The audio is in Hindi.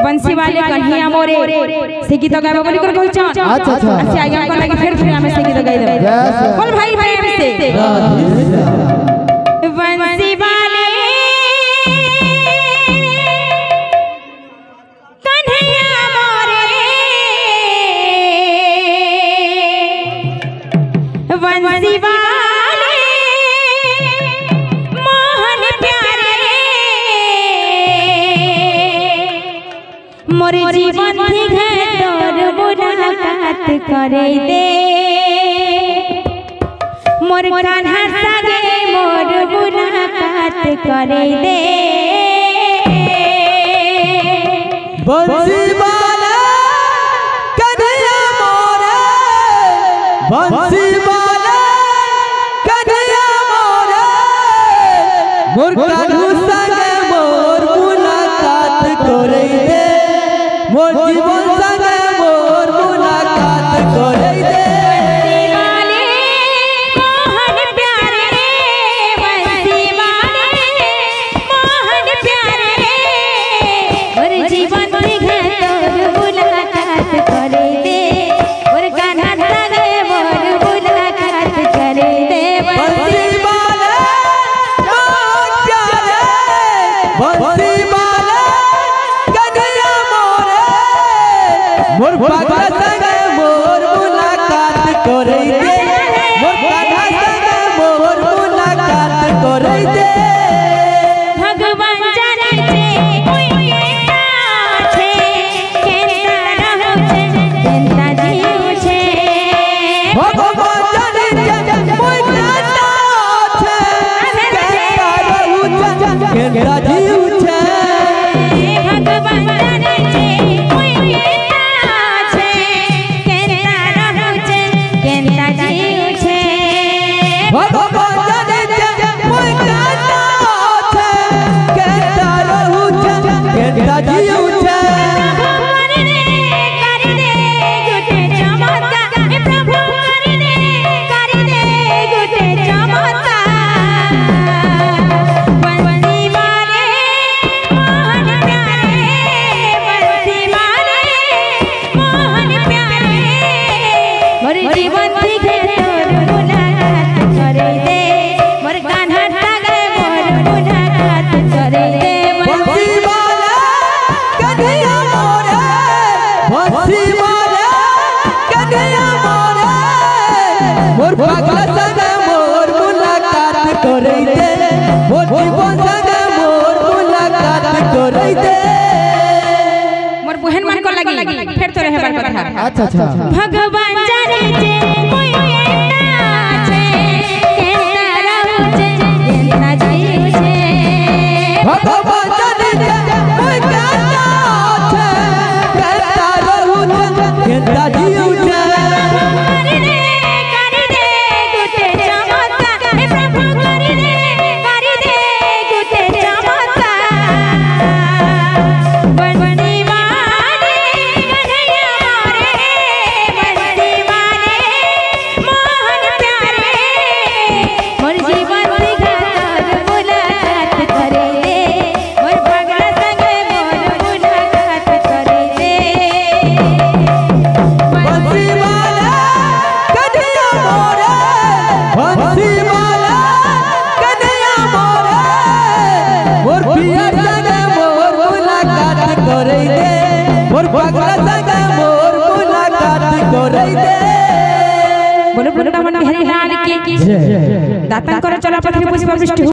बंसी वाले कन्हैया मोरे से गीत गावे बोली कर कहू छ। अच्छा अच्छा से आगे हमको लगे फिर हमें से गीत गाई दे बोल भाई भाई से बंसी वाले कन्हैया मोरे बंसी वाले मोहन प्यारे मोर जीवन है तोर मुलाकात करे दे मोर कान्हा संगे मोर मुलाकात करे दे बंसी वाला कन्हैया मोरे बंसी वाला कन्हैया मोरे मोर कान्हा संगे मोर मुलाकात करे दे मोर जीवन संगे मोर मुलाकात करे दे मोहन प्यारे बंसी वाले मोहन प्यारे मोर जीवन है तोर मुलाकात करे दे मोर कान्हा संगे मोर मुलाकात करे दे बंसी वाले मोहन प्यारे बंसी वाले कन्हैया मोरे मोर पागला संगे मोर मुलाकात करे दे मोर कान्हा संगे मोर मुलाकात करे दे भगवान जाने छे कोई केना छे केना रहू छे केना जीव छे भगवान जाने कोई केना छे केना रहू छे केना जीव छे भगवान जाने छे कोई केना छे केना रहू छे केना जीव छे भगवान जाने कोई केना छे केना रहू छे केना जीव छे मोर पागला संगे मोर मुलाकात करे दे मोर जीवन संगे मोर मुलाकात करे दे मोर बहन मन को लगी फिर तो रहे बार कथा। अच्छा अच्छा भगवान जाने छे कोई केना छे केना रहू छे केना जीव छे भगवान जाने कोई केना छे केना रहू छे केना जीव छे बोलो वृंदावन बिहारी लाल की दातन कर चला पथरी पुष्प वृष्टि।